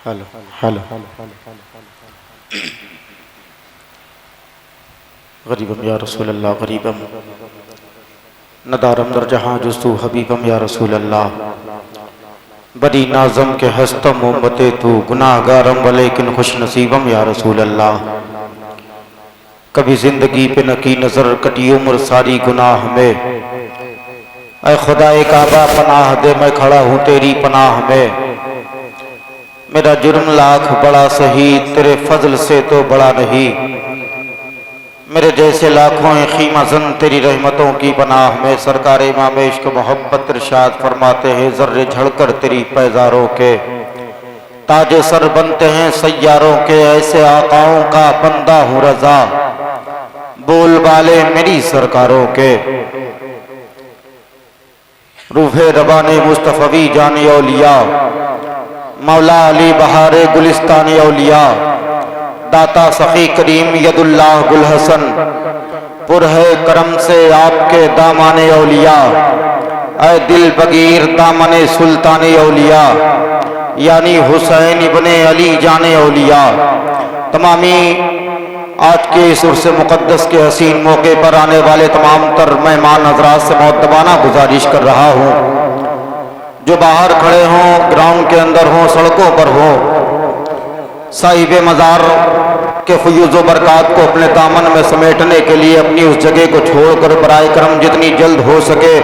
Hello गरीबम या रसूल अल्लाह गरीबम नदारम दर जहाँ जुस्तु हबीबम या रसूल अल्लाह बड़ी नाजम के हस्तम उम्मते तू गुनाहगारम वलेकिन खुश नसीबम या रसूल अल्लाह। कभी जिंदगी पे न की नजर कटी उम्र सारी गुनाह में, ऐ खुदाए काबा पनाह दे मैं खड़ा हूँ तेरी पनाह में। मेरा जुर्म लाख बड़ा सही तेरे फजल से तो बड़ा नहीं, मेरे जैसे लाखों खीमा जन तेरी रहमतों की पनाह में। सरकार इमाम इश्क मोहब्बत इरशाद फरमाते हैं जर्रे झड़कर तेरी पैजारों के ताजे सर बनते हैं सैयारों के, ऐसे आकाओं का बंदा हूँ रजा बोल वाले मेरी सरकारों के। रूहे रबाने मुस्तफवी जाने औलिया मौला अली बहारे गुलिस्तान औलिया, दाता सखी करीम यदुल्लाह गुल हसन पुर है करम से आपके दामाने औलिया। ऐ दिल बगीर दामने सुल्ताने औलिया यानी हुसैन इब्ने अली जाने औलिया। तमामी आज के इस उर्स मुक़द्दस के हसीन मौके पर आने वाले तमाम तर मेहमान हजरात से मुअद्दबाना गुजारिश कर रहा हूँ, जो बाहर खड़े हों, ग्राउंड के अंदर हों, सड़कों पर हों, साहिब मज़ार के फयूज़ बरक़ात को अपने दामन में समेटने के लिए अपनी उस जगह को छोड़कर बराए करम जितनी जल्द हो सके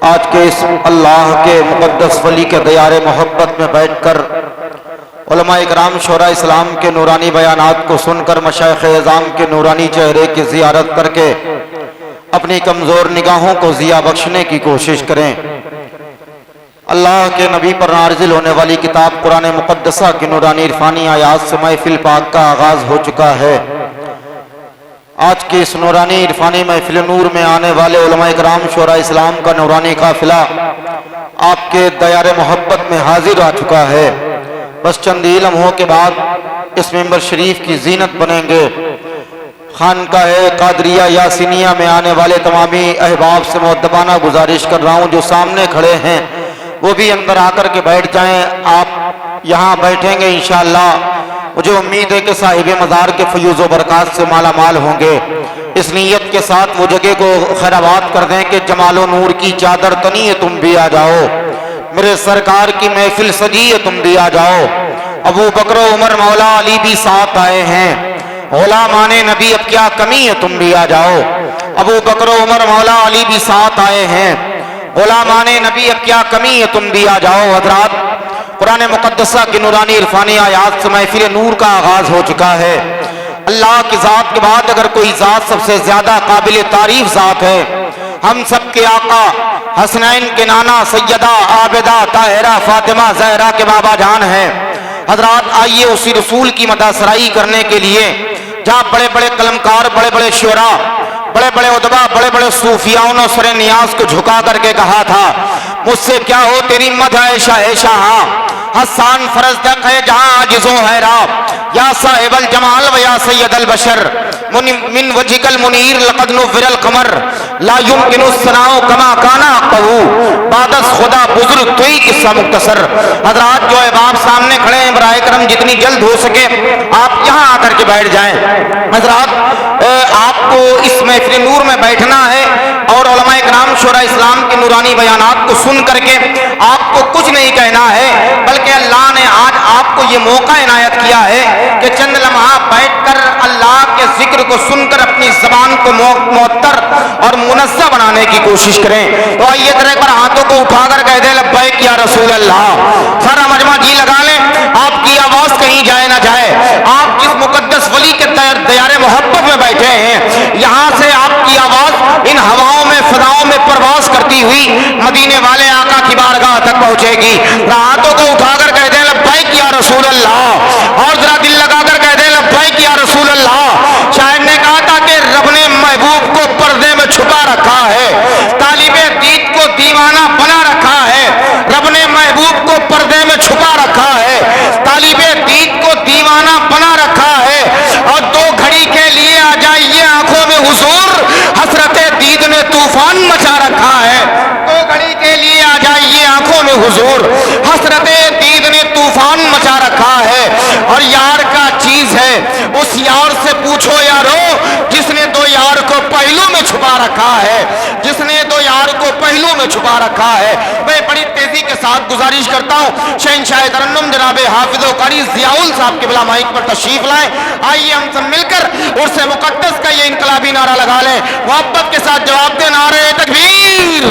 आज के इस अल्लाह के मुक़द्दस वली के दयारे मोहब्बत में बैठकर उलमा-ए किराम शोरा इस्लाम के नूरानी बयानात को सुनकर मशाइख़ एज़ाम के नूरानी चेहरे की ज़ियारत करके अपनी कमज़ोर निगाहों को ज़िया बख्शने की कोशिश करें। अल्लाह के नबी पर नाज़िल होने वाली किताब कुरान मुक़द्दसा की नूरानी इरफानी आयात से महफिल पाक का आगाज़ हो चुका है। आज की इस नूरानी इरफानी महफिल नूर में आने वाले उलमा इकराम शोरा इस्लाम का नूरानी काफिला आपके दयारे मोहब्बत में हाजिर आ चुका है। बस चंद ही लम्हों के बाद इस मेंबर शरीफ की जीनत बनेंगे। खानकाह कादरिया यासीनिया में आने वाले तमामी अहबाब से मुअद्दबाना गुजारिश कर रहा हूँ, जो सामने खड़े हैं वो भी अंदर आकर के बैठ जाएं। आप यहाँ बैठेंगे इंशाअल्लाह, मुझे उम्मीद है कि साहिब मज़ार के फयूज़ व बरक़ात से माला माल होंगे। इस नीयत के साथ वो जगह को खैराबाद कर दें कि जमालो नूर की चादर तनी है तुम भी आ जाओ, मेरे सरकार की महफिल सजी है तुम भी आ जाओ। अबू बकर उमर मौला अली भी साथ आए हैं, गुलामाने नबी अब क्या कमी है तुम भी आ जाओ। अबू बकर उमर मौला अली भी साथ आए हैं, गुलामाने नबी अब क्या कमी है तुम भी आ जाओ। हजरात, कुरान मुक़द्दसा की नूरानी इरफानी आयात से महफिल नूर का आगाज हो चुका है। अल्लाह की ज़ात के बाद अगर कोई ज़ात सबसे ज्यादा काबिल तारीफ ज़ात है, हम सब के आका हसनैन के नाना सैयदा आबिदा ताहिरा फातिमा ज़हरा के बाबा जान है। हजरात, आइए उसी रसूल की मदासराई करने के लिए जहाँ बड़े बड़े कलमकार, बड़े बड़े शुरा, बड़े बड़े उदबा, बड़े बड़े सूफियाओं ने सरे नियाज को झुका करके कहा था, मुझसे क्या हो तेरी मद ऐशा ऐशा। हाँ, हसान फरज दक है जहां आजिजो है राब या साहिबल जमाल व या सैयदल बशर मिन वजिकल मुनीर लक़द नुव्विरल कमर ला युमकिनु सनाउ कमा काना कहू बादस खुदा बुजुर्ग तुई किस्सा मुख्तसर। हजरात जो अहबाब सामने खड़े हैं, बराए करम जितनी जल्द हो सके आप यहाँ आकर के बैठ जाएं। हजरात आपको इस महफिल नूर में बैठना है और उलमाए किराम शोरा इस्लाम के नूरानी बयानात को सुन करके आपको कुछ नहीं कहना है, बल्कि अल्लाह ने आज आपको ये मौका इनायत किया है कि चंद लम्हा बैठकर अल्लाह के जिक्र को सुनकर अपनी जबान को मुअत्तर और मुनज़्ज़ह बनाने की कोशिश करें। तो आइए तरह पर हाथों को उठाकर कह दे लब्बैक या रसूल अल्लाह। सारा मजमा जी लगा लें, आपकी आवाज कहीं जाए ना जाए। आप जिस मुकद्दस वली के दयारे मोहब्बत में बैठे हैं, यहाँ से आपकी आवाज इन हवाओं में फदाओं में परवास करती हुई मदीने वाले आका की बारगाह तक पहुंचेगी। हाथों को उठाकर कह दे लब्बैक या रसूल अल्लाह, और जरा दिल लगाकर कह दे लब्बैक या रसूल अल्लाह। शायर ने कहा था कि रब ने महबूब को पर्दे में छुपा रखा है, तालिबे दीद को दीवाना बना रखा है। रब ने महबूब को पर्दे में छुपा रखा है, तालिबे दीद को दीवाना बना रखा है। और दो घड़ी के लिए आ जाइए आंखों में हुजूर, हसरते दीद ने तूफान मचा रखा है। दो घड़ी के लिए आ जाइए आंखों में हुजूर, हसरते दीद ने तूफान मचा रखा है। और यार का चीज है, उस यार से पूछो यारो जिसने दो यार को पहलू में छुपा रखा है, जिसने दो यार को पहलू में छुपा रखा है। मैं बड़ी तेजी के साथ गुजारिश करता हूँ शहंशाह तरन्नुम जनाब हाफिज़ कारी ज़ियाउल साहब के बिला माइक पर तशरीफ लाएं। आइए हम सब मिलकर उर्से मुक़द्दस का ये इनकलाबी नारा लगा लें। मोहब्बत के साथ जवाब दें नारे तकबीर,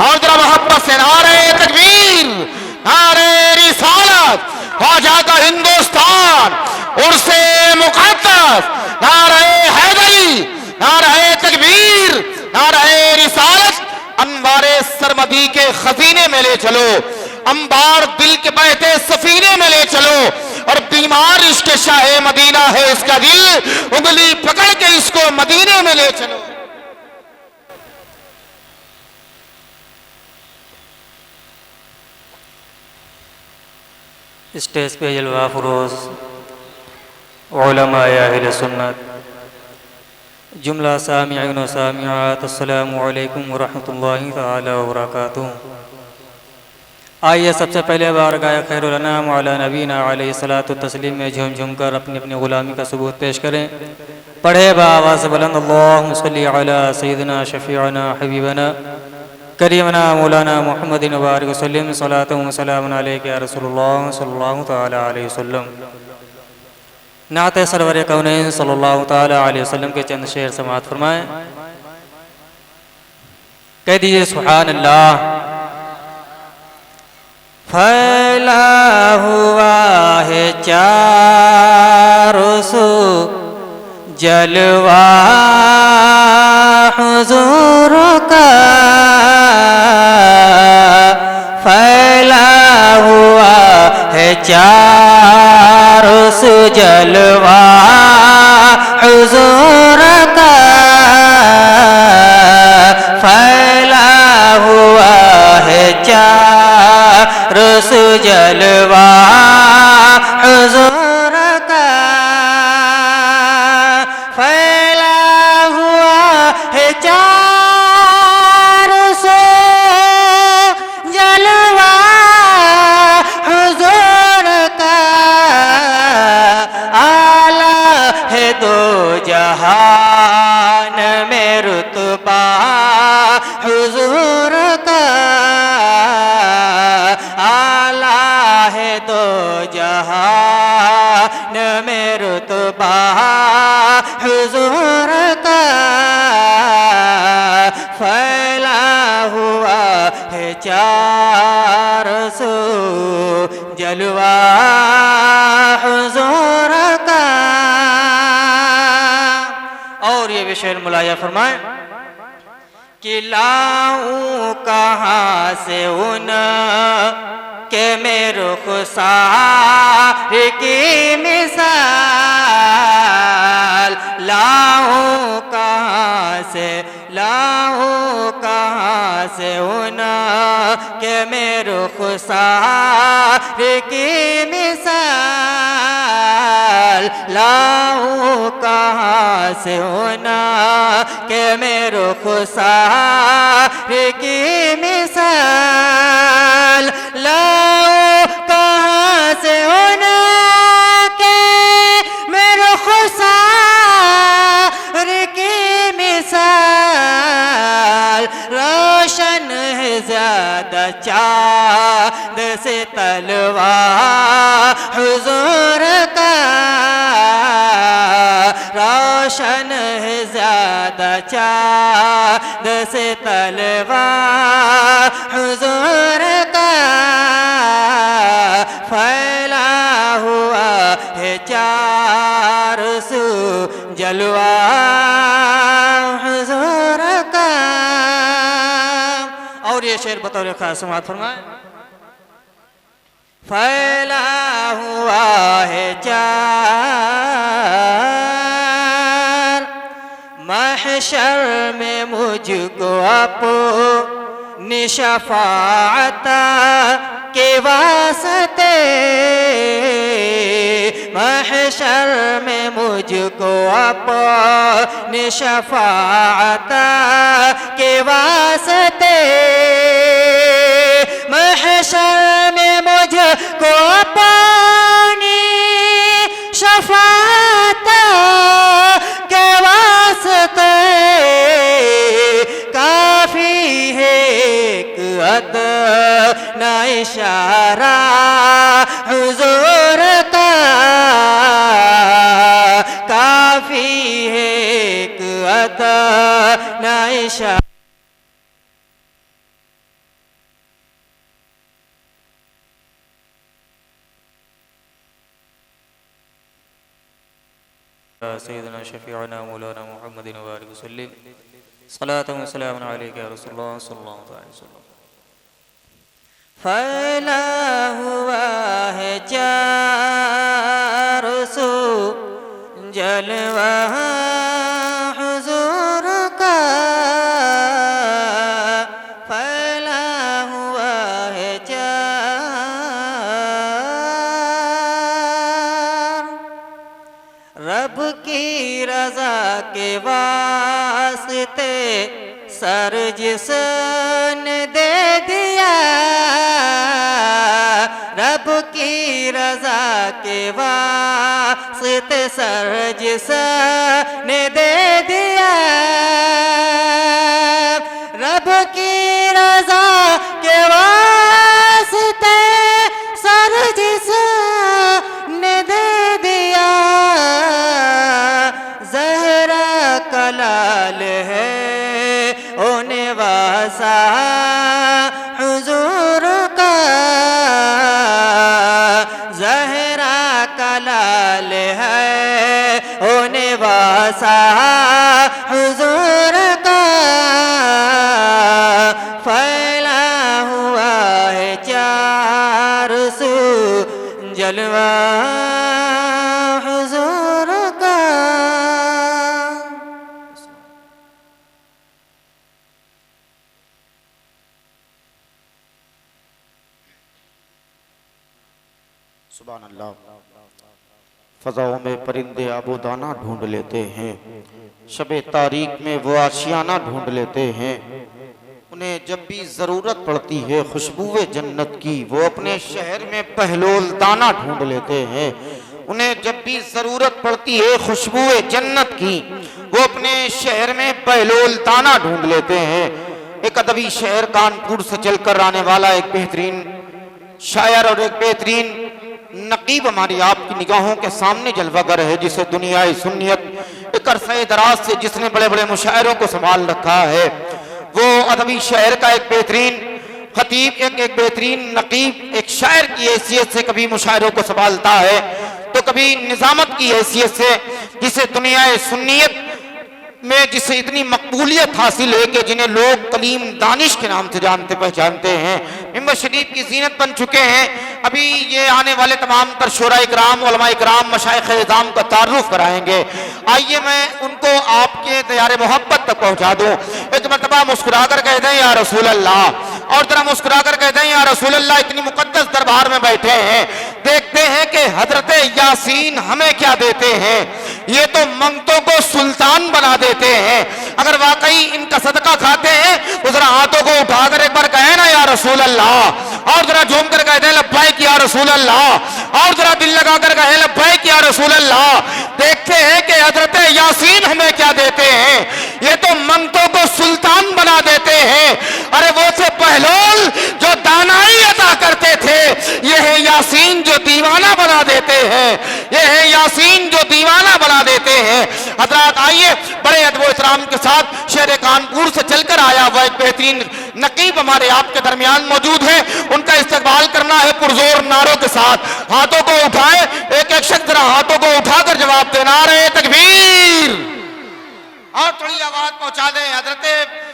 और जरा मोहब्बत से नारे तकबीर, नारे रिसालत, ख्वाजा का हिंदुस्तान, उर्से मुक़द्दस, नारे हैदरी, नारे तकबीर, नारे रिसालत। अनवारे सरमदी के खजीने में ले चलो, अंबार दिल के बहते सफीने में ले चलो। और बीमार इश्क शाहे मदीना है इसका दिल, उंगली पकड़ के इसको मदीने में ले चलो। स्टेज पे जलवा फरोज उलमा अहले सुन्नत, जुमला सामिईन व सामिआत, अस्सलामु अलैकुम व रहमतुल्लाहि तआला व बरकातुहू। आइए सबसे पहले बारगाह खैरुल अनाम अला नबीना अलैहिस्सलातु तस्लीम में झूम झूम कर अपनी अपनी गुलामी का सबूत पेश करें। पढ़े बावाज़ बुलंद अल्लाहुम्मा सल्ली अला सय्यिदिना शफीअना हबीबना करीमना मौलाना मुहम्मदिन व बारिक वसल्लम सलातु व सलामुन अलैका या रसूलुल्लाह सल्लल्लाहु तआला अलैहि वसल्लम। नात सरवर कौनैन सल्लल्लाहु तआला अलैहि वसल्लम के चंद शेर समाअत फरमाएं। कह दीजिए सुभान अल्लाह। फैला हुआ है चारों सो जलवा हुजूर का, फैला हुआ है चारों सो जलवा हुजूर का, फैला हुआ है चारों सो जलवा हुजूर का, फैला हुआ है चारों सो जलवा हुजूर का, आला है दो जहान में रुतबा हुजूर का, आला है दो जहान में रुतबा हुजूर का, फैला हुआ है चारों सो जलवा हुजूर का। और ये विषय मुलाया फरमाए कि लाऊं कहाँ से उन के मेरे खुसार की मिसाल, लाऊं कहाँ से लाऊं कहाँ से उना के मेरे खुसार की मिसाल, लाऊं कहाँ से उना के मेरे खुसार की मिसाल, लाऊं कहाँ से उना के मेरे खुसार की मिसाल। रोशन है ज्यादा चाँद से तलवार हुजूर का, रोशन है ज्यादा चाँद से तलवार हुजूर का, फैला हुआ है चार सू जलवा हुजूर का। और ये शेर बतौर खास समाअत फरमाए। फैला हुआ है चार महशर में मुझको अपनी शफाअत के वास्ते, महशर में मुझको अपनी शफाअत के वास्ते, महशर में मुझको अपनी शफाअत के वास्ते, काफी है एक अदना इशारा हुजूर का, काफी है एक अदना इशारा। सय्यदना शफीअना मौलाना मुहम्मदिन व आलिहि वसल्लम, सलातु व सलामुन अलैका या रसूलल्लाह सल्लल्लाहु अलैहि वसल्लम। फैला हुआ है चार सू जलवा हुजूर का, फैला हुआ है चार, रब की रजा के वास्ते सर जिसने दे दिया, रब की रजा के वास्ते सर जिसने दे दिया, रब की रजा के वास्ते सर जिसने दे दिया, ज़हरा कलाल है होने वासा हुजूर का, ज़हरा कलाल है होने वासा हुजूर का, फैला हुआ है चार सू जलवा हुजूर का। सुभान अल्लाह। फ़ज़ाओं में परिंदे आबोदाना ढूंढ लेते हैं, शबे तारीक में वो आशियाना ढूंढ लेते हैं, उन्हें जब भी ज़रूरत पड़ती है खुशबूए जन्नत की वो अपने शहर में पहलोल दाना ढूंढ लेते हैं, उन्हें जब भी ज़रूरत पड़ती है खुशबूए जन्नत की वो अपने शहर में पहलोल दाना ढूंढ लेते हैं। एक अदबी शहर कानपुर से चलकर आने वाला एक बेहतरीन शायर और एक बेहतरीन नकीब हमारी आपकी निगाहों के सामने जलवागर है, जिसे दुनियाई सुन्नियत एक अरसे दराज से जिसने बड़े बड़े मुशायरों को संभाल रखा है, वो अदबी शहर का एक बेहतरीन खतीब, एक बेहतरीन नकीब, एक शायर की हैसियत से कभी मुशायरों को संभालता है तो कभी निजामत की हैसियत से, जिसे दुनियाई सुन्नियत में जिसे इतनी मकबूलियत हासिल है कि जिन्हें लोग कलीम दानिश के नाम से जानते पहचानते हैं, मिंबर शरीफ की जीनत बन चुके हैं। अभी ये आने वाले तमाम तर शोरा इकराम, उलमा इकराम, मशाइख इज़ाम का तारुफ कराएंगे। आइए मैं उनको आपके दयारे मोहब्बत तक पहुंचा दूं। एक मरतबा मुस्कुरा कर कह दें या रसूल अल्लाह, और जरा मुस्कुरा कर कह दें या रसूल अल्लाह। इतनी मुकद्दस दरबार में बैठे हैं, देखते हैं कि हजरत यासीन हमें क्या देते हैं। ये तो मंगतों को सुल्तान बना देते हैं। अगर वाकई इनका सदका खाते हैं तो जरा हाथों को उठाकर एक बार कहे ना या रसूल अल्लाह, और जरा झूम कर कह दे लब्बैक या रसूल अल्लाह, और जरा दिल लगाकर कहे लब्बैक या रसूल अल्लाह। देखते हैं कि हजरत यासीन हमें क्या देते हैं। ये तो मंगतों को सुल्तान बना देते हैं। अरे वो थे पहलोल जो दानाई अता करते थे, ये है यासीन जो दीवाना बना देते हैं। ये है यासीन जो दीवाना बना देते हैं। हजरात आइए, बड़े अदब इहतराम के साथ शहर कानपुर से चलकर आया हुआ एक बेहतरीन नकीब हमारे आपके दरमियान मौजूद है। उनका इस्तकबाल करना है पुरजोर नारों के साथ। हाथों को उठाए, एक एक शख्स जरा हाथों को उठाकर जवाब देना। रहे तकबीर, और थोड़ी आवाज पहुंचा दें। हजरत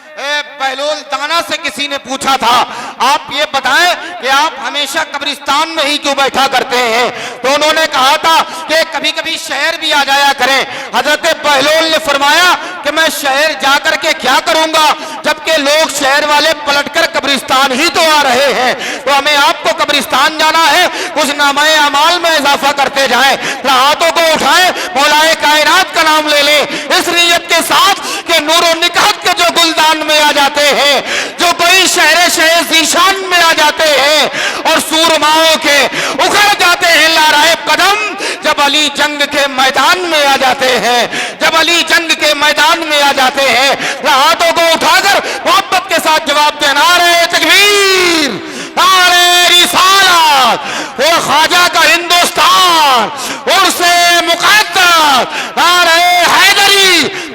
बहलोल दाना से किसी ने पूछा था, आप ये बताएं कि आप हमेशा कब्रिस्तान में ही क्यों बैठा करते हैं? तो उन्होंने कहा था कि कभी कभी शहर भी आ जाया करें। हजरत बहलोल ने फरमाया कि मैं शहर जाकर के क्या करूंगा, जबकि लोग शहर वाले पलटकर कब्रिस्तान ही तो आ रहे हैं। तो हमें आपको कब्रिस्तान जाना है, कुछ नामाए अमाल में इजाफा करते जाएं। हाथों को उठाएं, मौलाए कायनात का नाम ले लें, इस नीयत के साथ कि नूरो निकात के जो गुलदान में आ जाते हैं, जो कोई शहर शहर जीशान में आ जाते हैं और सूरमाओं के उखड़ जाते हैं लाराए कदम, जब अली जंग के मैदान में आ जाते हैं, जब अली जंग के मैदान में आ जाते हैं। हाथों को उठाकर मोहब्बत के साथ जवाब देना। नारे तकबीर, नारे रिसालत, वो ख्वाजा का हिंदुस्तान, उर्से मुक़द्दस, नारे हैदरी,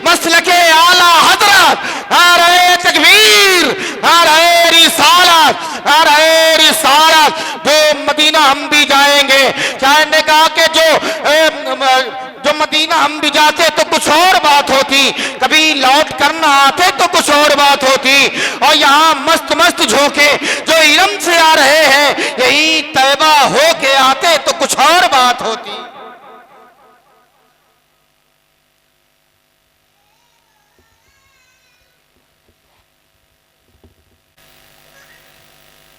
मसलके आला हजरत, नारे तकबीर, नारे रिसालत, नारे रिसालत। जो मदीना हम भी जाएंगे, चाहे ने कहा कि जो मदीना हम भी जाते तो कुछ और बात होती, कभी लौट कर ना आते तो कुछ और बात होती। और यहाँ मस्त मस्त झोंके जो इलम से आ रहे हैं, यही तैबा हो के आते तो कुछ और बात होती।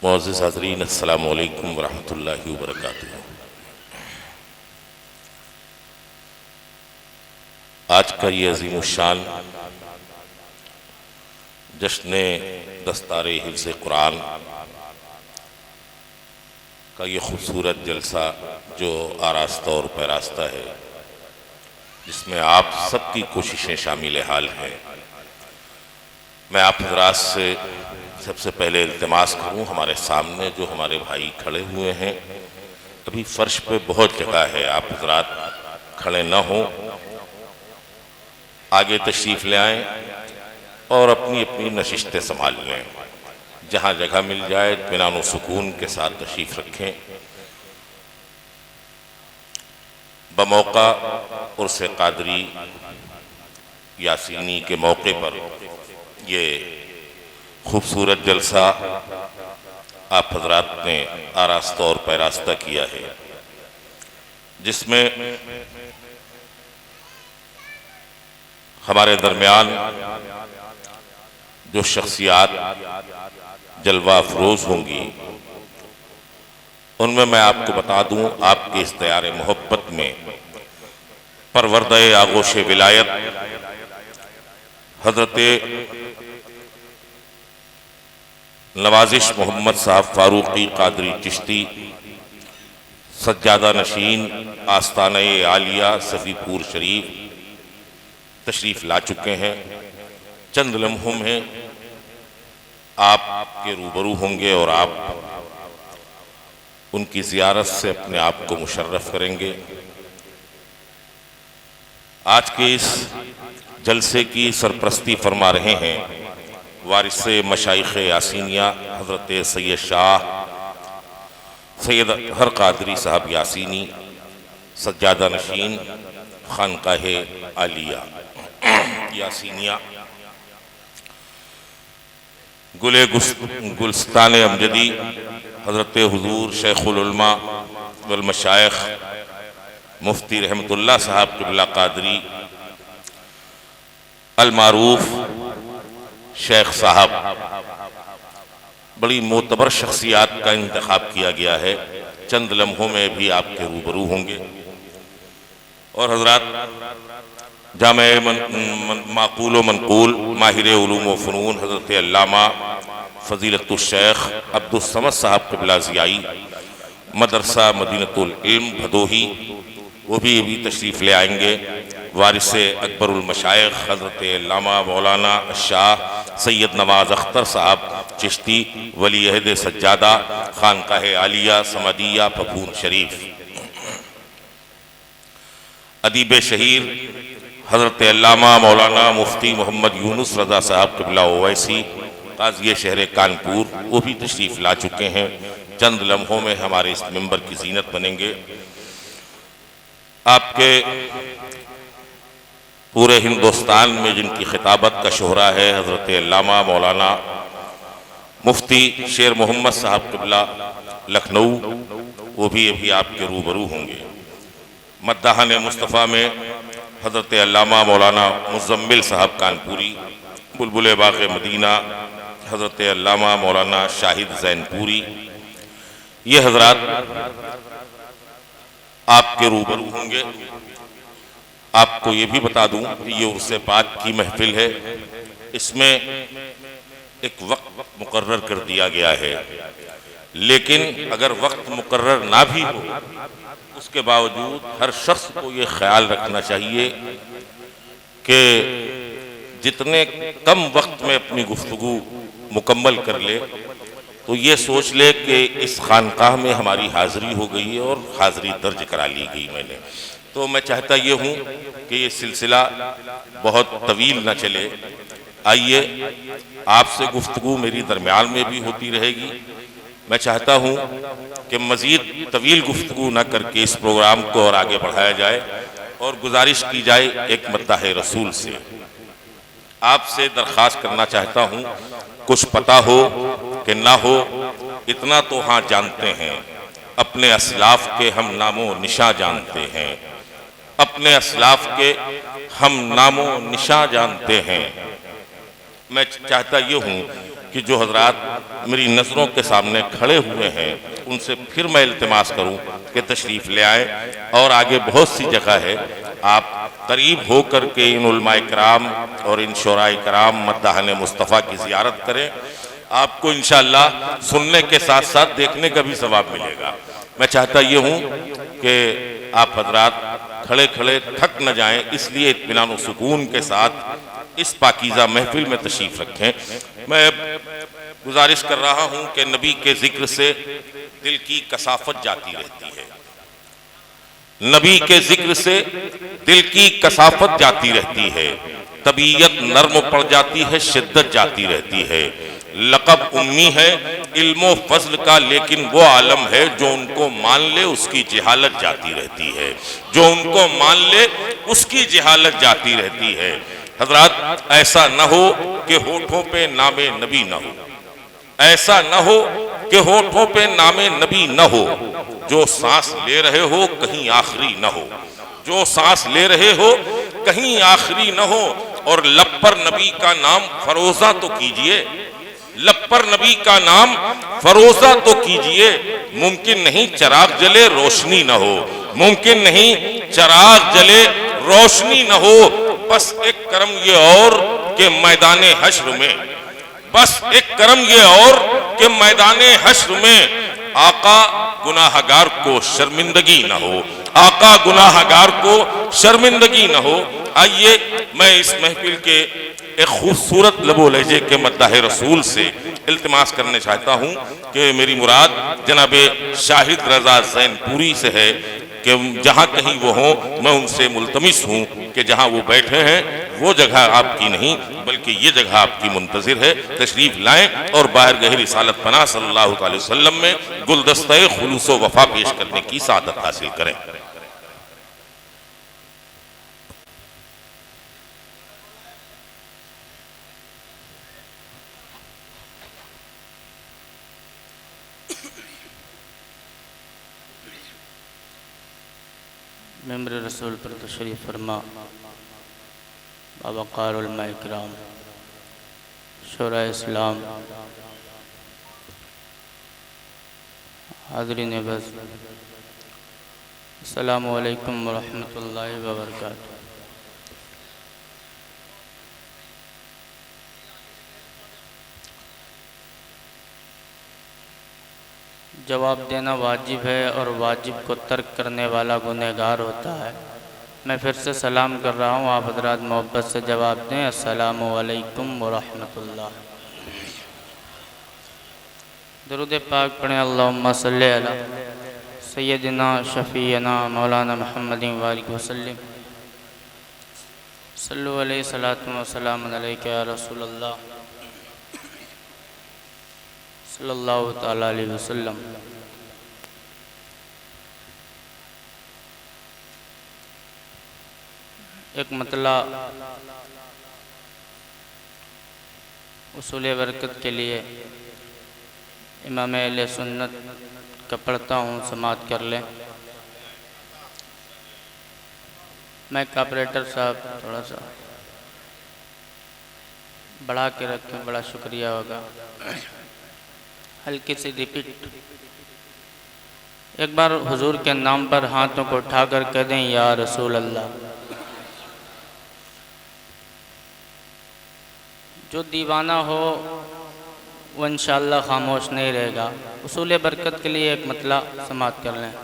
मुअज़्ज़िज़ हाज़रीन, अस्सलामु अलैकुम वरहमतुल्लाहि वबरकातुहू। आज का ये अज़ीमुश्शान जश्न दस्तारे हिफ्ज़ कुरान का ये खूबसूरत जलसा जो आरास्ता और पैरास्ता है, जिसमें आप सबकी कोशिशें शामिल हाल हैं, मैं आप हज़रात से सबसे पहले इल्तिमास करूं, हमारे सामने जो हमारे भाई खड़े हुए हैं, अभी फर्श पे बहुत जगह है, आप हज़रात खड़े न हों, आगे तशरीफ़ ले आएँ और अपनी अपनी नशिस्तें संभाल लें। जहाँ जगह मिल जाए इत्मीनान व सुकून के साथ तशरीफ़ रखें। बमौका उर्स क़ादरी यासीनी के मौके पर ये खूबसूरत जलसा आप हजरात ने आरास्ता और पैरास्ता किया है, जिसमें हमारे दरमियान जो शख्सियात जलवा अफरोज होंगी, उनमें मैं आपको बता दूं, आपके इस दयारे मोहब्बत में परवरदे आगोश विलायत हजरत नवाजिश मोहम्मद साहब फारूकी कादरी चिश्ती सज्जादा नशीन आस्ताने आलिया सफ़ीपुर शरीफ तशरीफ़ ला चुके हैं। चंद लम्हों में आपके रूबरू होंगे और आप उनकी ज़ियारत से अपने आप को मुशर्रफ करेंगे। आज के इस जलसे की सरपरस्ती फरमा रहे हैं वारिसे मशाइख यासीनिया हज़रत सैयद शाह सैयद हर कादरी साहब यासीनी सज्जादा नशीन खानकाह आलिया। यासीनिया गुले गुलस्तान अमजदी हज़रत हुजूर शेखुल उलमा वल मशाइख मुफ्ती रहमतुल्लाह साहब क़िबला क़ादरी अल मारूफ शेख साहब, बड़ी मोतबर शख्सियात का इंतखाब किया गया है। चंद लम्हों में भी आपके रूबरू होंगे। और हजरात जामे माकूल व मनकूल माहिर उलूम व फ़नून हज़रत अल्लामा फ़ज़ीलतुश शेख अब्दुस्समद साहब क़िबला ज़ियाई मदरसा मदीनतुल इल्म भदोही, वो भी तशरीफ़ ले आएंगे। वारिसे अकबरुल मशाइख हज़रत अल्लामा मौलाना शाह सैयद नवाज़ अख्तर साहब चिश्ती वली अहद सज्जादा खानकाह आलिया समदिया पपून शरीफ, अदीब शहीर हज़रत अल्लामा मौलाना मुफ्ती मोहम्मद यूनुस रज़ा साहब क़िबला ओवैसी काज़ी शहर कानपुर, वो भी तशरीफ़ ला चुके हैं। चंद लम्हों में हमारे इस मिंबर की जीनत बनेंगे। आपके पूरे हिंदुस्तान में जिनकी खिताबत का शोहरा है हज़रत अल्लामा मौलाना मुफ्ती शेर मोहम्मद साहब क़िबला लखनऊ, वो भी अभी आपके रूबरू होंगे। मद्दाहन मुस्तफ़ा में हज़रत अल्लामा मौलाना मुज़म्मिल साहब कानपुरी, बुलबुल बाग़ मदीना हज़रत अल्लामा मौलाना शाहिद ज़ैनपुरी, ये हज़रात आपके रूबरू होंगे। आपको ये भी बता दूं कि ये उर्से पाक की महफिल है। इसमें एक वक्त मुकर्रर कर दिया गया है, लेकिन अगर वक्त मुकर्रर ना भी हो उसके बावजूद हर शख्स को ये ख्याल रखना चाहिए कि जितने कम वक्त में अपनी गुफ्तगू मुकम्मल कर ले तो ये सोच ले कि इस खानकाह में हमारी हाज़िरी हो गई है और हाज़िरी दर्ज करा ली गई मैंने। तो मैं चाहता ये हूँ कि ये सिलसिला बहुत तवील न चले। आइए, आपसे गुफ्तगू मेरी दरमियान में भी होती रहेगी। मैं चाहता हूँ कि मज़ीद तवील गुफ्तगू न करके इस प्रोग्राम को और आगे बढ़ाया जाए और गुजारिश की जाए एक मद्दाह रसूल से। आपसे दरख्वास्त करना चाहता हूँ, कुछ पता हो कि ना हो, इतना तो हाँ जानते हैं, अपने असलाफ के हम नामो निशा जानते हैं, अपने असलाफ के हम नामो निशा जानते हैं। मैं चाहता ये हूँ कि जो हजरात मेरी नज़रों के सामने खड़े हुए हैं उनसे फिर मैं इल्तिमास करूँ कि तशरीफ़ ले आए और आगे बहुत सी जगह है, आप करीब हो कर के इन उलमाए कराम और इन शोराए कराम मद्दाहन मुस्तफ़ा की ज़ियारत करें। आपको इंशाअल्लाह सुनने के साथ साथ देखने का भी सवाब मिलेगा। मैं चाहता ये हूँ कि आप हजरात खड़े खड़े थक न जाएं, इसलिए इत्मीनान सुकून के साथ इस पाकीज़ा महफिल में तशरीफ़ रखें। मैं गुजारिश कर रहा हूँ कि नबी के जिक्र से दिल की कसाफत जाती रहती है, नबी के जिक्र से दिल की कसाफत जाती रहती है, तबीयत नर्म पड़ जाती है, शिद्दत जाती रहती है। लक़ब उम्मी है इल्मो फज़ल का, लेकिन वो आलम है जो उनको मान ले उसकी जहालत जाती रहती है, जो उनको मान ले उसकी जहालत जाती रहती है। हजरात, ऐसा न हो कि होठों पे नामे नबी न हो, ऐसा न हो कि होठों पे नामे नबी न हो। जो सांस ले रहे हो कहीं आखिरी न हो, जो सांस ले रहे हो कहीं आखिरी न हो। और लब पर नबी का नाम फरोजा तो कीजिए, लब पर नबी का नाम फरोजा तो कीजिए। मुमकिन नहीं चराग जले रोशनी न हो, मुमकिन नहीं चराग जले रोशनी न हो। बस एक करम ये और के मैदाने हश्र में, बस एक करम ये और के मैदाने हश्र में आका गुनाहगार को शर्मिंदगी न हो, आका गुनाहगार को शर्मिंदगी न हो। आइए, मैं इस महफिल के एक खूबसूरत लबो लहजे के मद्दाह रसूल से इल्तिमास करने चाहता हूँ कि मेरी मुराद जनाबे शाहिद रजा ज़ैनपुरी से है कि जहाँ कहीं वो हों, मैं उनसे मुल्तमिस हूँ कि जहाँ वो बैठे हैं वो जगह आपकी नहीं बल्कि ये जगह आपकी मुंतज़िर है। तशरीफ़ लाएं और बारगाह रिसालत पनाह सल्लल्लाहु अलैहि वसल्लम में गुलदस्ते खुलूस व वफ़ा पेश करने की सादत हासिल करें। मेम्बर रसूल पर तशरीफ़ फरमा, बावक़ार उलमा इकराम, शोरा इस्लाम, हाज़रीन बस, अस्सलामु अलैकुम वरहमतुल्लाहि वबरकातुहू। जवाब देना वाजिब है और वाजिब को तर्क करने वाला गुनहगार होता है। मैं फिर से सलाम कर रहा हूँ, आप हज़रात मोहब्बत से जवाब दें, अस्सलामु अलैकुम वरहमतुल्लाह। दुरूद पाक पढ़ें, अल्लाहुम्मा सल्ली अला सय्यदिना शफ़ीना मौलाना मुहम्मदिन व आलिहि वसल्लम। सल्लु अलैहि सलातु व सलाम अलैका या रसूलल्लाह सल्लल्लाहु तआला अलैहि वसल्लम। एक मतला उसूल बरकत के लिए इमाम अहले सुन्नत का पढ़ता हूँ, समात कर लें। मैं ऑपरेटर साहब थोड़ा सा बढ़ा के रखें, बड़ा शुक्रिया होगा। हल्की सी रिपीट। एक बार हुजूर के नाम पर हाथों को उठाकर कह दें, या रसूल अल्लाह। जो दीवाना हो वो इंशाअल्लाह खामोश नहीं रहेगा। उसूल बरकत के लिए एक मतला समात कर लें।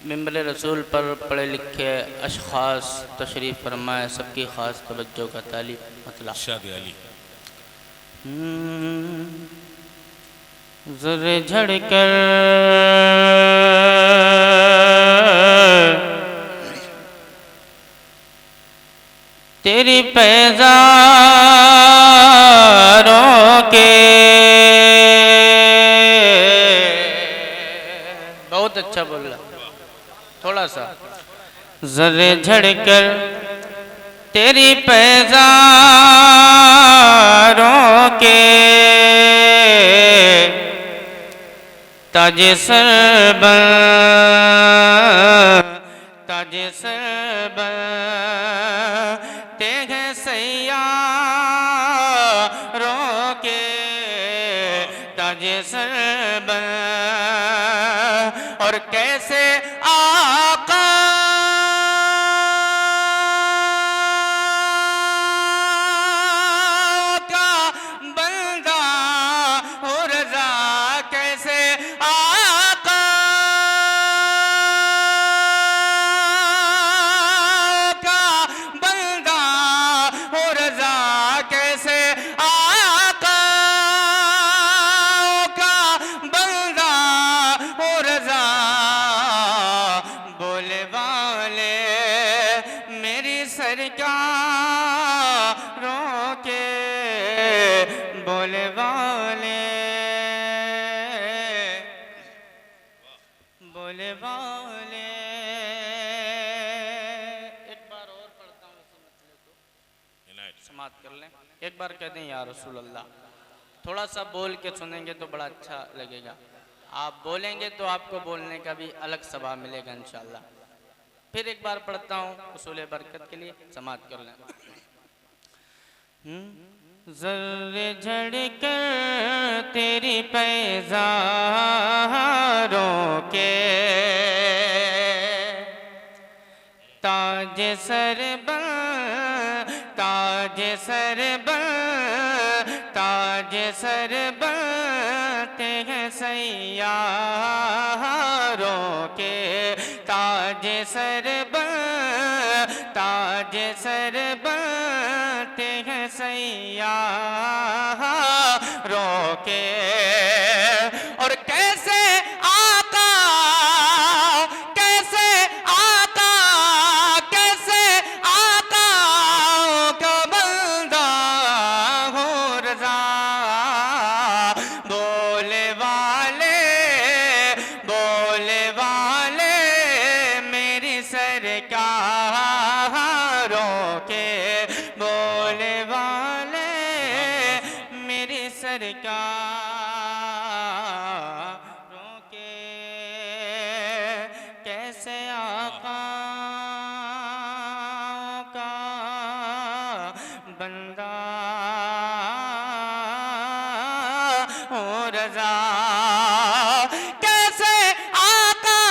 मिंबर रसूल पर पढ़े लिखे अशखास तशरीफ़ फरमाए, सबकी ख़ास तवज्जो का तालिब मतला। अली ज़रे झड़कर तेरी पैज़ारों के, बहुत अच्छा बोला, थोड़ा सा। ज़रे झड़कर तेरी पैज़ारों के ताजे सरबन, ताजे सरबन तेरे सैयारों के, ताजे सरबन। और कैसे आका का बंदा हो रज़ा, कैसे आका का बंदा हो रज़ा, कैसे आका का बंदा हो रज़ा। बोले वाले मेरी सरकारों के, बोले वाले, बोले वाले। एक बार और पढ़ता हूँ इसी मसले को, समात कर लें। एक बार कह दें, या रसूल अल्लाह। थोड़ा सा बोल के सुनेंगे तो बड़ा अच्छा लगेगा। आप बोलेंगे तो आपको बोलने का भी अलग सवाब मिलेगा इंशाअल्लाह। फिर एक बार पढ़ता हूँ उसूल बरकत के लिए, समात कर लें। ज़र्रे झड़कर तेरी पैज़ारों के ताज सरबन, ताज सरबन, ताज सरबन तेरे सैयारों के, ताज सरबन, ताज सरबन तेरे सैयारों के। और कैसे आका, कैसे आका, कैसे आका का बंदा हो रज़ा। बोले वाले, बोले वाले मेरी सरकारों के, बोले वाले मेरी सरकार। बंदा हूँ रजा, कैसे आका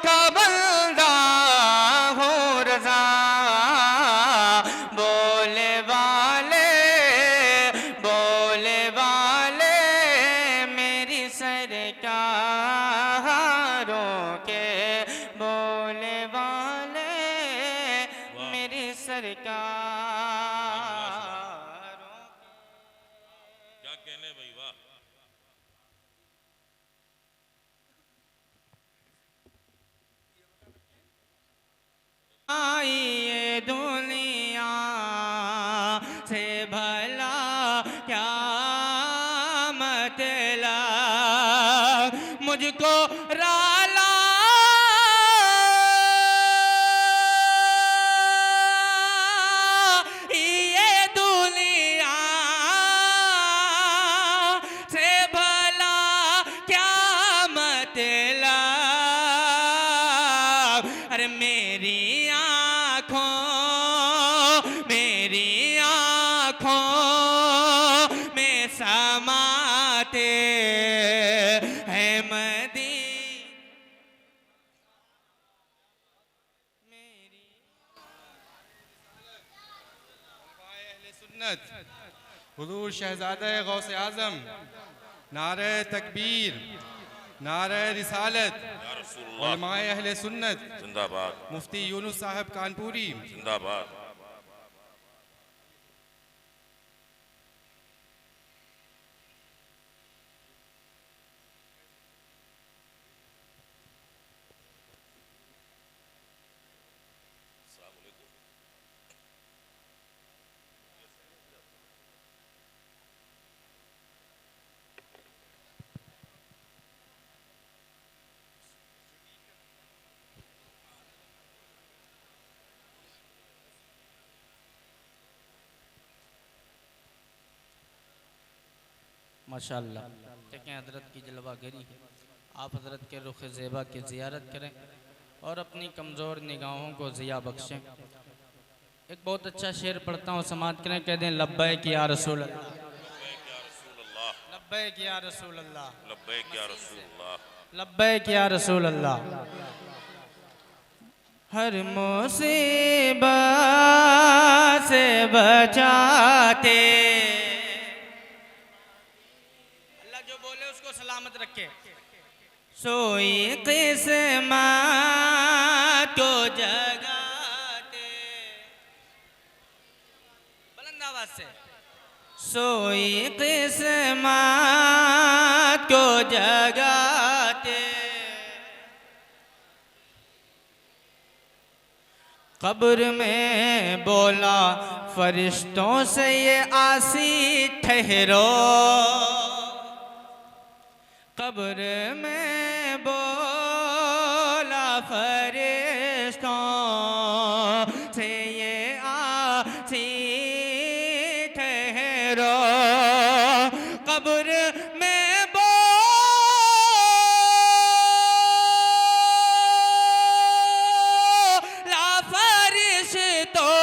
का बंदा हूँ रजा। बोले वाले मेरी सरकारों के, बोले वाले मेरी सरकारों। क्या कहने भाई, वाह। आइए दुनिया से भला क्या मतलब, मुझको राला ये दुनिया से भला क्या मतलब। अरे मेरी आँखों में समाते हैं मेरी सुन्नत हुजूर शहजादा गौसे आजम, नारे तकबीर, नारे रिसालत, या रसूलुल्लाह उलमाए अहले सुन्नत, जिंदाबाद, मुफ्ती यूनुस साहब कानपुरी, जिंदाबाद। माशाअल्लाह। देखें हज़रत की जलवागरी है। आप हज़रत के रुख ज़ेबा की ज़ियारत करें और अपनी कमज़ोर निगाहों को ज़िया बख्शें। एक बहुत अच्छा शेर पढ़ता हूँ, समात करें, कह दें लब्बैक या रसूल अल्लाह, लब्बैक या रसूल अल्लाह, लब्बैक या रसूलुल्लाह, लब्बैक या रसूल अल्लाह। हर मुसीबत से बचाते, अल्लाह जो बोले उसको सलामत रखे। सोई किस्मत को जगाते, बुलंद आवाज से, सोई किस्मत को जगाते। कब्र में बोला फरिश्तों से ये आसी ठहरो, कब्र में बोला फरिश्तों से ये आसी ठहरो, कब्र में बोला फरिश्तों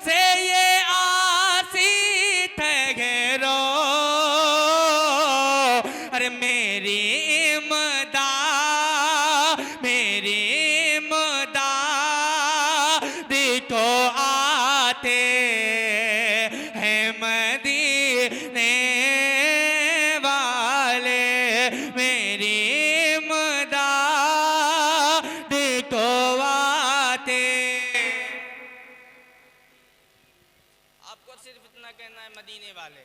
से ये आसी ठहरो। अरे मेरी इमदाद को आते हैं मदीने वाले, मेरी इमदाद को आते। आपको सिर्फ इतना कहना है, मदीने वाले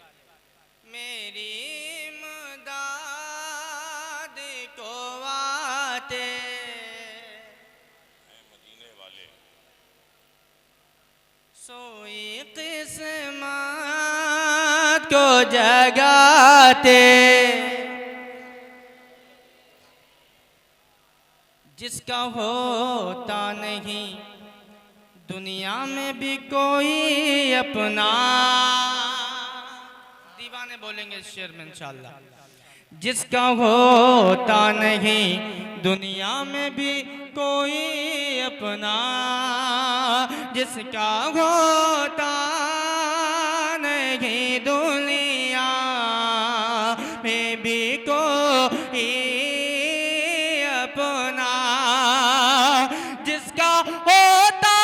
मेरी इमदाद को आते, मदीने वाले सोई किस्मत को जगाते। जिसका होता नहीं दुनिया में भी कोई अपना, दीवाने बोलेंगे इस शेर में इंशाअल्लाह। जिसका होता नहीं दुनिया में भी कोई अपना, जिसका होता नहीं दुनिया में भी कोई अपना, जिसका होता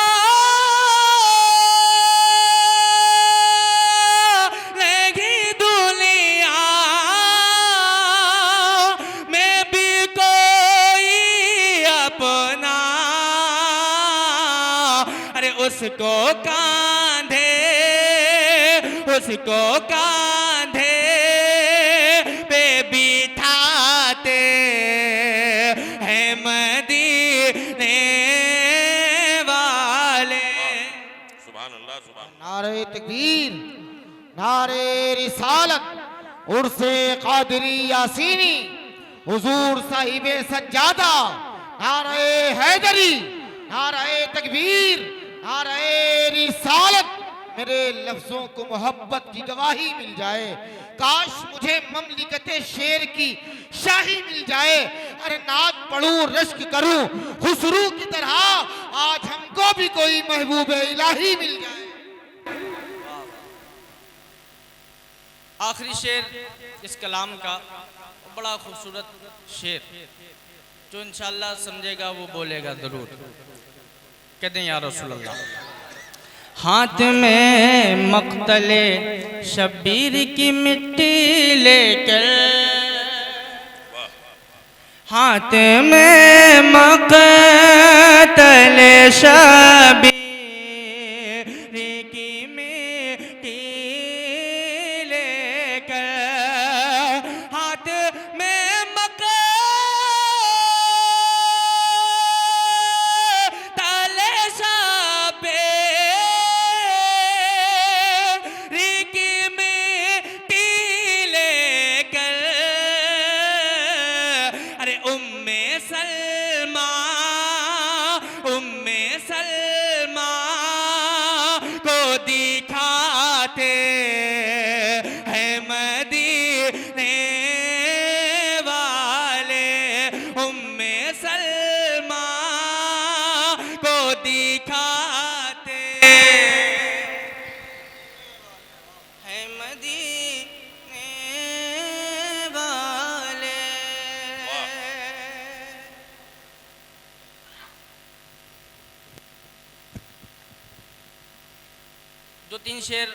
नहीं दुनिया में भी कोई अपना, अरे उसको कांधे, उसको कांधे पे बिठाते हैं मदीने वाले। सुभान अल्लाह, सुभान। नारे तकबीर, नारे रिसालत, उर्से कादरी यासीनी, हुजूर साहिबे सज्जादा, नारे हैदरी, नारे तकबीर, नारे रिसालत। मेरे लफ्जों को मोहब्बत की गवाही मिल जाए, काश मुझे ममलिकते शेर की शाही मिल जाए। अरे नात पढ़ूं, रश्क करूं खुसरू की तरह, आज हमको भी कोई महबूब इलाही मिल जाए। आखिरी शेर इस कलाम का बड़ा खूबसूरत शेर, जो इंशाअल्लाह समझेगा वो बोलेगा ज़रूर। कहते हैं या रसूल अल्लाह, हाथ में मक्तले शब्बीर की मिट्टी लेकर, हाथ में मक्तले शब्बीर की मिट्टी लेकर, हाथ में मक्तले शब्बीर की मिट्टी लेकर, अरे उम्मे सलमा, उम्मे सलमा को दिखाते हैं मदीने वाले, उम्मे सलमा को दिखाते हैं मदीने वाले। दो तीन शेर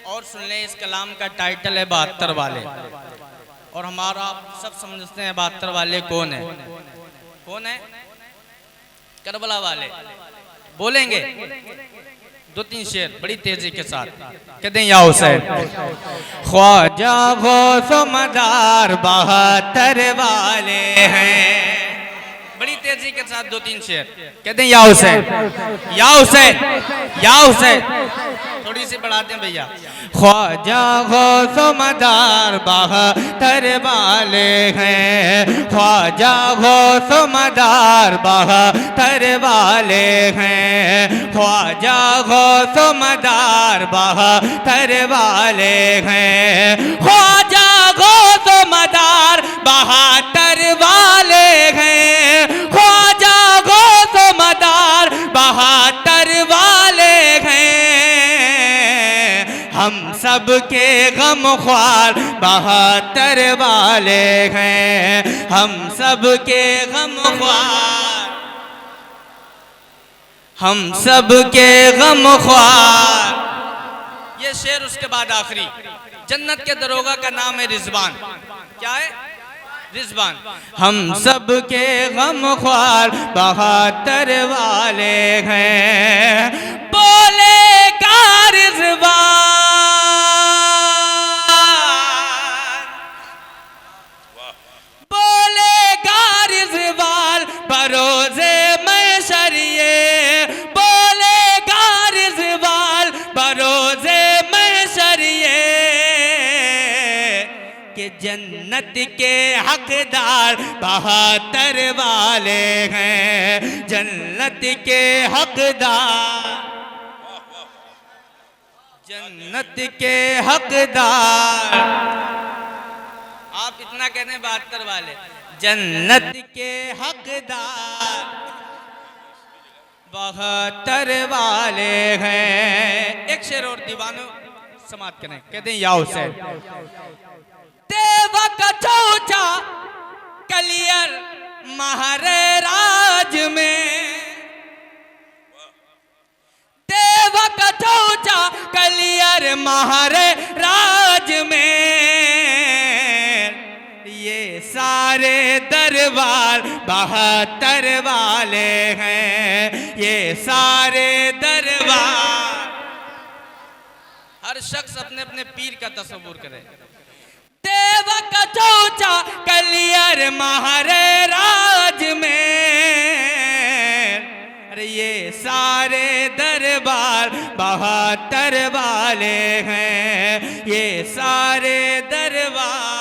और सुन लें। इस कलाम का टाइटल है 72 वाले, और हमारा सब समझते हैं 72 वाले कौन है, कौन है? करबला वाले। बोलेंगे दो तीन शेर बड़ी तेजी के साथ। कहते हैं या हुसैन, ख्वाजा गौस मदार 72 वाले हैं। बड़ी तेजी के साथ दो तीन शेर। कहते हैं या हुसैन, या हुसैन, या हुसैन, थोड़ी सी बढ़ाते हैं भैया। ख्वाजा गौस मदार 72 वाले हैं, ख्वाजा गौस मदार 72 वाले हैं, ख्वाजा गौस मदार 72 वाले हैं, ख्वाजा गौस मदार 72 वाले हैं, ख्वाजा गौस मदार 72 वाले हैं। हम सब के गम ख्वार 72 वाले हैं, हम सब के गम ख्वार, हम सब के गम ख्वार। ये शेर उसके बाद आखिरी। जन्नत के दरोगा का नाम है रिजवान। क्या है? रिजवान। हम सब के गम ख्वार 72 वाले हैं, बोलेगा रिजवान, बोलेगा रिजवान बरोज़े महशर, ये बोलेगा रिजवान बरोज़े महशर, ये कि जन्नत के हकदार 72 वाले हैं, जन्नत के हकदार, जन्नत के हकदार। आप इतना कहते हैं 72 वाले, जन्नत के हकदार बहत्तर वाले हैं। एक शेर और दीवानो समाप्त करें, कहते हैं या हुसैन। देवा का चौचा कलियर महारे राज में, देवा का चौचा कलियर महारे राज में, ये सारे दरबार बहत्तर वाले हैं, ये सारे दरबार। हर शख्स अपने अपने पीर का तस्वुर करे। देवा का चौचा कलियर महारे राज में, अरे ये सारे दरबार बहत्तर वाले हैं, ये सारे दरबार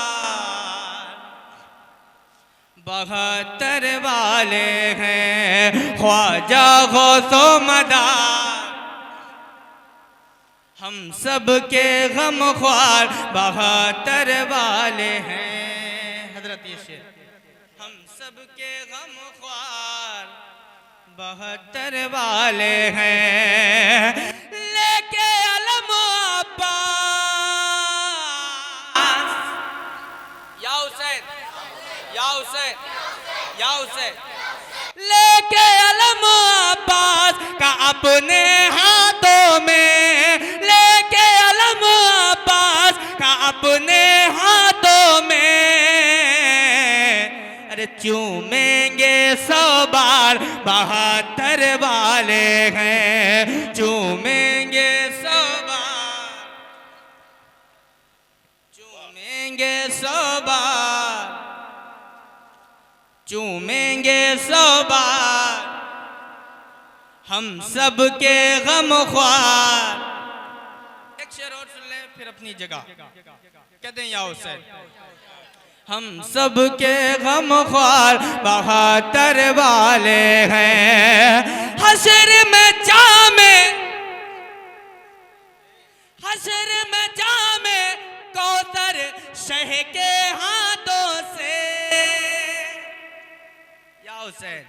बहत्तर वाले हैं। ख्वाजा गौसो मदार हम सब के गम ख्वार बहत्तर वाले हैं। हजरत ये शेर, हम सब के गम ख्वार बहत्तर वाले हैं। लेके अलम अब्बास, या हुसैन या हुसैन या हुसैन, लेके अलम अब्बास का अपने हाथों में, लेके अलम अब्बास का अपने हाथों में, अरे चूमेंगे 100 बार बहत्तर वाले हैं, चूमेंगे 100 बार, चूमेंगे 100 बार, चूमेंगे 100 बार हम सब के गम ख्वार। एक शेर और सुन लें फिर अपनी जगह, कहते हैं या हुसैन। हम सब के गम ख्वार बहत्तर वाले हैं। हशर में जामे, हशर में जामे कौसर शह के हाथों से, या हुसैन।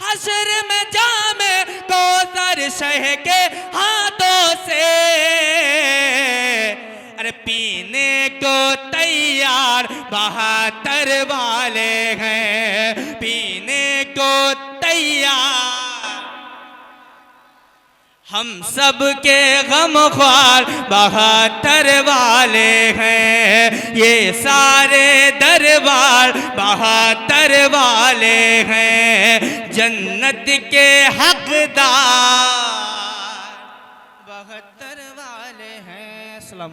हशर में जामे कौसर शह के हाथों से, अरे पीने को तैयार बहत्तर वाले हैं, पीने को तैयार हम सब के गम ख्वार बहत्तर वाले हैं, ये सारे दरबार बहत्तर वाले हैं, जन्नत के हकदार बहत्तर वाले हैं। सलाम।